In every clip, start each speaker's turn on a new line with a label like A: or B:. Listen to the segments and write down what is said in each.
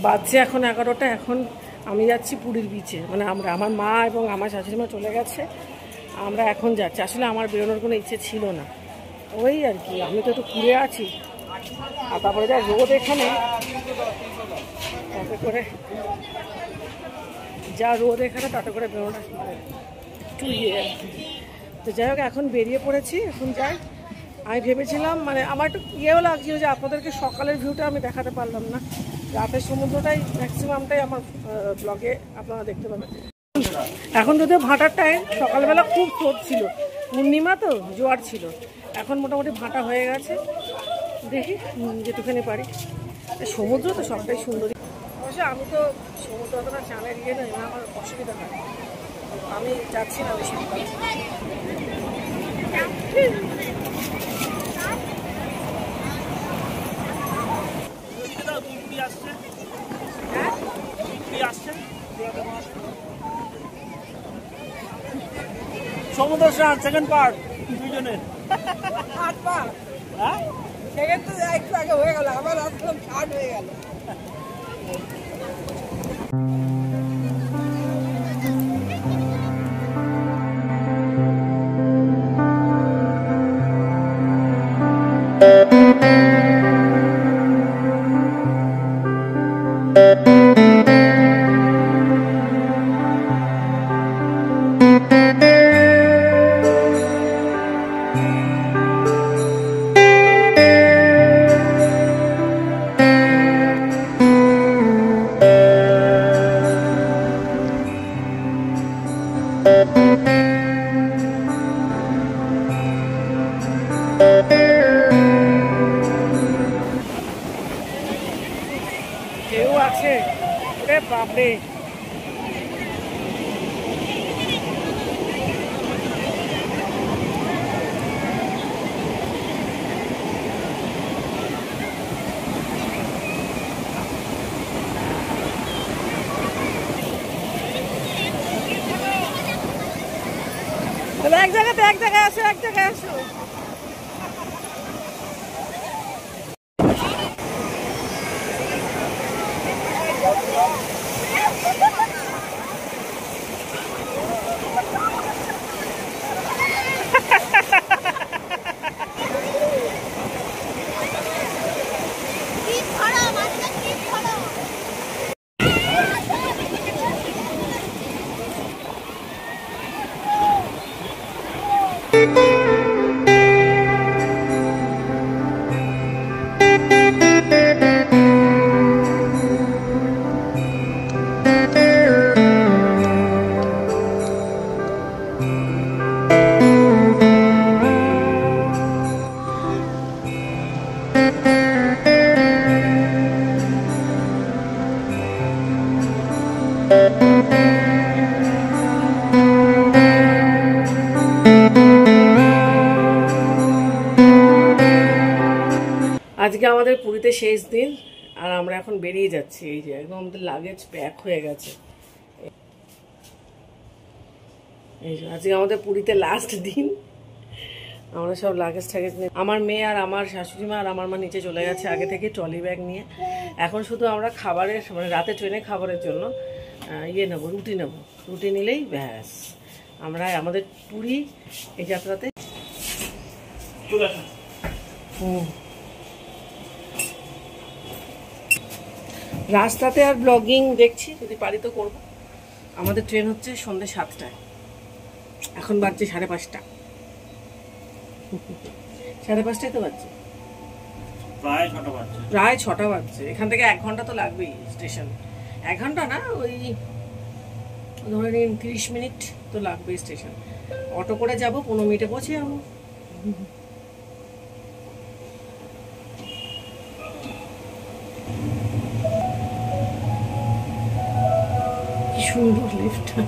A: বাজছে এখন 11টা। এখন আমি যাচ্ছি পুরীর বিচে, মানে আমার মা এবং আমার শাশুড়িমা চলে গেছে, আমরা এখন যাচ্ছি। আসলে আমার বেরোনোর কোনো ইচ্ছে ছিল না, ওই আর কি, আমি তো একটু ঘুরে আছি। আর তারপরে যা রোদ এখানে, তাতে করে তাতে করে বেরোনো একটু ইয়ে আর কি। তো যাই হোক, এখন বেরিয়ে পড়েছি, এখন যাই। আমি ভেবেছিলাম, মানে আমার একটু ইয়েও লাগছিল যে আপনাদেরকে সকালের ভিউটা আমি দেখাতে পারলাম না, রাতের সমুদ্রটাই ম্যাক্সিমামটাই আমার ব্লগে আপনারা দেখতে পাবেন। এখন যদিও ভাটার টাইম, সকালবেলা খুব স্রোত ছিল, পূর্ণিমা তো জোয়ার ছিল। এখন মোটামুটি ভাটা হয়ে গেছে, দেখি যেটুখানি পারি। সমুদ্র তো সবটাই সুন্দরী। অবশ্য আমি তো সমুদ্র অতটা চানের ইয়ে নয়, আমার অসুবিধা হয়, আমি যাচ্ছি না বেশি।
B: সমুদ্র স্নান সেকেন্ড পার্ট দুজনের
C: 8 পার্ট।
B: হ্যাঁ,
C: সেকেন্ড তো একটু আগে হয়ে গেল, আবার আসলাম 60 হয়ে গেল।
A: কেউ আছে? ওরে বাপরে, এক জায়গায় আসো। আজকে আমাদের পুরীতে শেষ দিন, আর আমরা এখন বেরিয়ে যাচ্ছি। এই যে একদম আমাদের লাগেজ প্যাক হয়ে গেছে। এই যে আজকে আমাদের পুরীতে লাস্ট দিন, আমরা সব লাগেজ ঠাগেজ নিয়ে, আমার মেয়ে আর আমার শাশুড়ি মা আর আমার মা নিচে চলে গেছে আগে থেকে ট্রলি ব্যাগ নিয়ে। এখন শুধু আমরা খাবারের, মানে রাতে ট্রেনে খাবারের জন্য ইয়ে নেবো, রুটি নেবো। রুটি নিলেই ব্যাস আমরা আমাদের পুরী এই যাত্রাতে। রাস্তাতে আর ব্লগিং দেখছি, যদি পারি তো করবো। আমাদের ট্রেন হচ্ছে সন্ধ্যে 7টায়, এখন বাজছে 5:30। 5:30 তো বাজছে, প্রায় 6টা বাজছে। এখান থেকে 1 ঘন্টা তো লাগবেই স্টেশন। 1 ঘন্টা না, ওই ধরে নিন 30 মিনিট তো লাগবেই স্টেশন। অটো করে যাবো, 15 মিনিটে পৌঁছে যাবো। কি সুন্দর লিফটটা।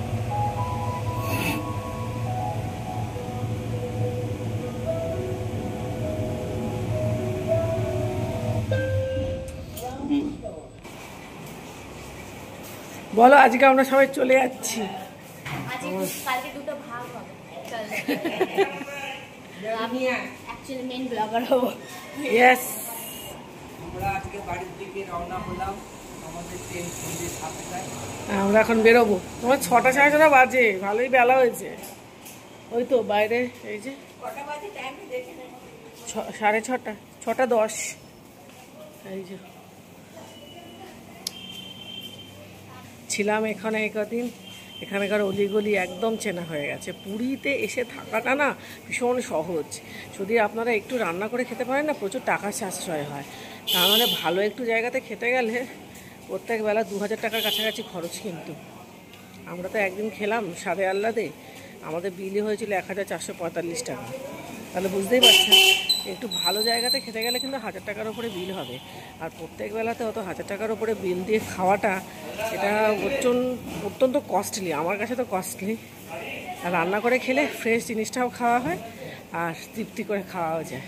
A: বলো, আজকে আমরা সবাই চলে যাচ্ছি।
D: কালকে দুটো ভাগ হবে, আমি অ্যাকচুয়ালি মেইন ব্লগার হব।
A: ইয়েস,
C: আমরা আজকে বাড়ির দিকে রওনা হলাম।
A: আমরা এখন বেরোবো, তোমার 6টা 6:30 বাজে, ভালোই বেলা হয়েছে। ওই তো বাইরে এই যে 6:30, 6:10 এই যে ছিলাম এখানে কদিন। এখানকার অলিগলি একদম চেনা হয়ে গেছে। পুরীতে এসে থাকাটা না ভীষণ সহজ, যদি আপনারা একটু রান্না করে খেতে পারেন না, প্রচুর টাকার সাশ্রয় হয়। তার মানে ভালো একটু জায়গাতে খেতে গেলে প্রত্যেক বেলা 2000 টাকার কাছাকাছি খরচ। কিন্তু আমরা তো একদিন খেলাম স্বাদে আহ্লাদে, আমাদের বিলই হয়েছিল 1445 টাকা। তাহলে বুঝতেই পারছেন একটু ভালো জায়গাতে খেতে গেলে কিন্তু 1000 টাকার উপরে বিল হবে। আর প্রত্যেক বেলাতে অত 1000 টাকার উপরে বিল দিয়ে খাওয়াটা এটা অত্যন্ত কস্টলি, আমার কাছে তো কস্টলি। আর রান্না করে খেলে ফ্রেশ জিনিসটাও খাওয়া হয় আর তৃপ্তি করে খাওয়াও যায়।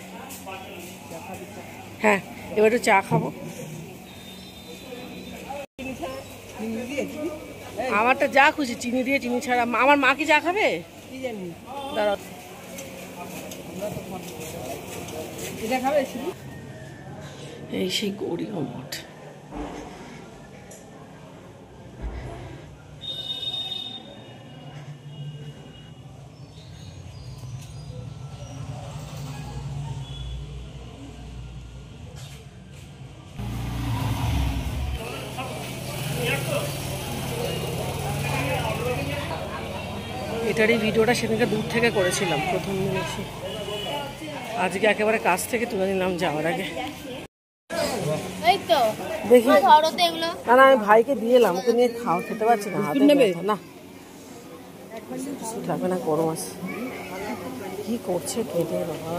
A: হ্যাঁ, এবার একটু চা খাবো। আমারটা যা খুশি, চিনি দিয়ে চিনি ছাড়া। আমার মা কি চা খাবে? দাঁড়াও, এই সেই গৌরীয় মঠ। এটারই ভিডিওটা সেদিনকে দূর থেকে করেছিলাম প্রথম দিন এসে, আজকে একেবারে কাছ থেকে তুলে নিলাম যাওয়ার আগে। দেখি না না, আমি ভাইকে দিয়ে এলাম, ওকে নিয়ে খাও, খেতে পারছি না, হাতে নেবে না, খাবে না, গরম আছে। কি করছে খেতে বাবা।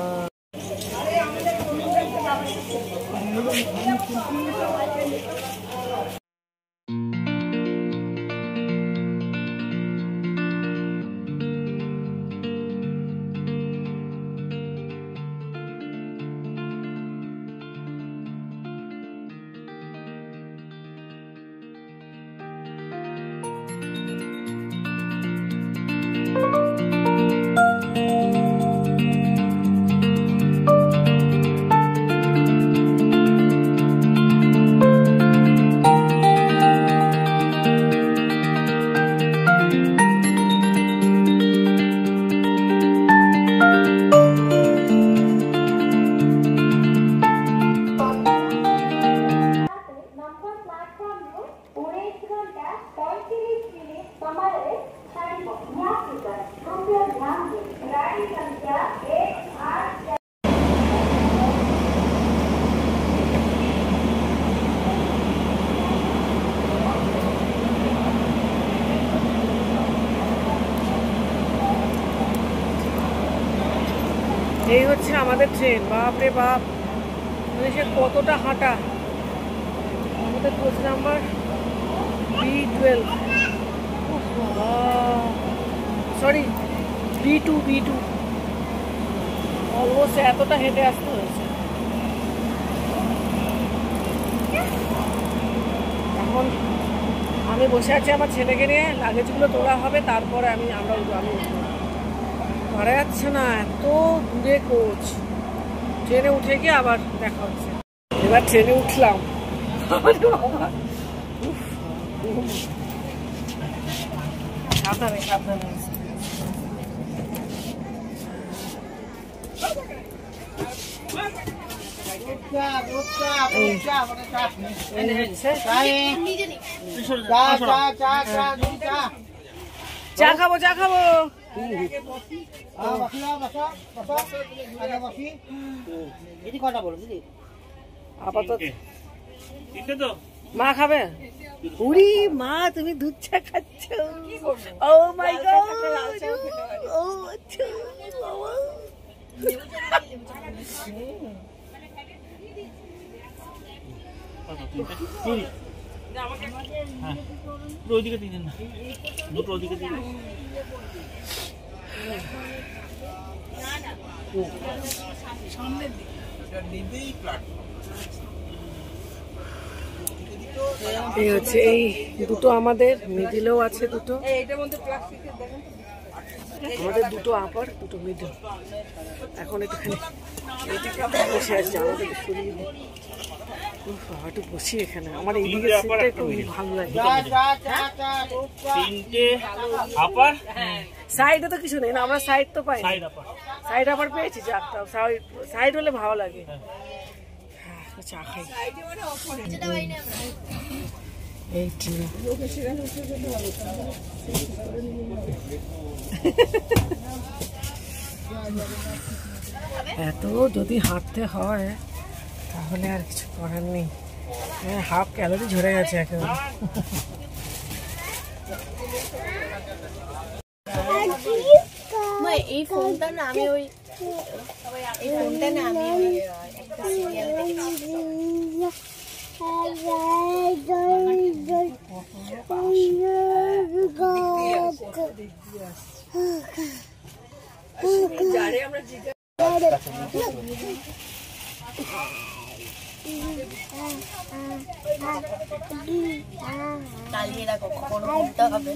A: এই হচ্ছে আমাদের ট্রেন। বাপরে বাপ, মানে সে কতটা হাঁটা। আমাদের coach number B12, sorry B2, almost এতটা হেঁটে আসতে হয়েছে। এখন আমি বসে আছি আমার ছেলেকে নিয়ে, লাগেজগুলো তোলা হবে, তারপরে আমি পারা যাচ্ছে না, এত দূরে কোচ। ট্রেনে উঠে গিয়ে আবার দেখা হচ্ছে। এবার ট্রেনে উঠলাম, সাবধানে সাবধানে। চা খাবো চা খাবো। আপাতত মা খাবে? উড়ি মা, তুমি দুধ চা খাচ্ছ? ও মাই গড, ও আচ্ছা বাবা।
B: ওইদিকে দিন না, দুটো ওইদিকে দিন। এই হচ্ছে, এই দুটো আমাদের, মিডিলেও আছে দুটো, আমাদের দুটো আপার দুটো মিডল। এখন একটুখানি বসে আছে আমাদের শরীরে।
A: একটু বসি এখানে, আমার এইদিকে সিটটা একটু ভালো লাগে। সাইডে তো কিছু নেই না, আমরা সাইড তো পাই, সাইড আবার পেয়েছি, চারটা সাইড হলে ভালো লাগে। চা খাই এত যদি হাঁটতে হয় তাহলে আর কিছু করার নেই, হাফ ক্যালোরি ঝরে গেছে একেবারে।
D: এই ফোনটা না আমি ওই একটা সিরিয়াল দেখেছি। কালকে এরা কখনো ঘুরতে হবে।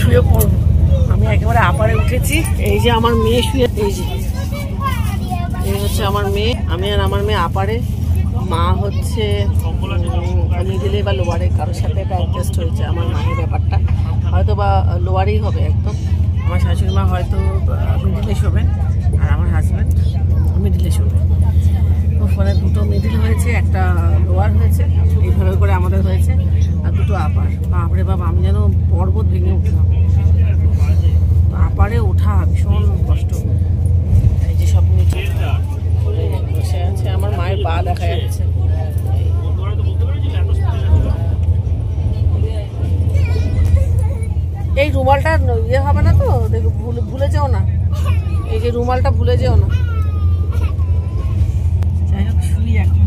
A: শুয়ে পড়বো, আমি একেবারে আপারে উঠেছি। এই যে আমার মেয়ে শুয়ে, এই হচ্ছে আমার মেয়ে, আমি আর আমার মেয়ে আপারে, মা হচ্ছে মিডিলে বা লোয়ারে, কারোর সাথে এটা অ্যাডজাস্ট হয়েছে। আমার মায়ের ব্যাপারটা হয়তো বা লোয়ারেই হবে একদম, আমার শাশুড়ি মা হয়তো মিডিলে শোবে আর আমার হাজব্যান্ড মিডিলে শোবে। ওখানে দুটো মিডিল হয়েছে, একটা লোয়ার হয়েছে, এইভাবে করে আমাদের হয়েছে, আর দুটো আপার। বাপরে বাবা, আমি যেন পর্বত ভেঙে উঠলাম। আপারে ওঠা ভীষণ কষ্ট। এই যে সব নিচে বসে আছে, আমার মায়ের পা দেখা যাচ্ছে। এই রুমালটা ইয়ে হবে না তো, দেখো ভুলে যেও না, এই যে রুমালটা ভুলে যেও না। যাই হোক, শুই এখন।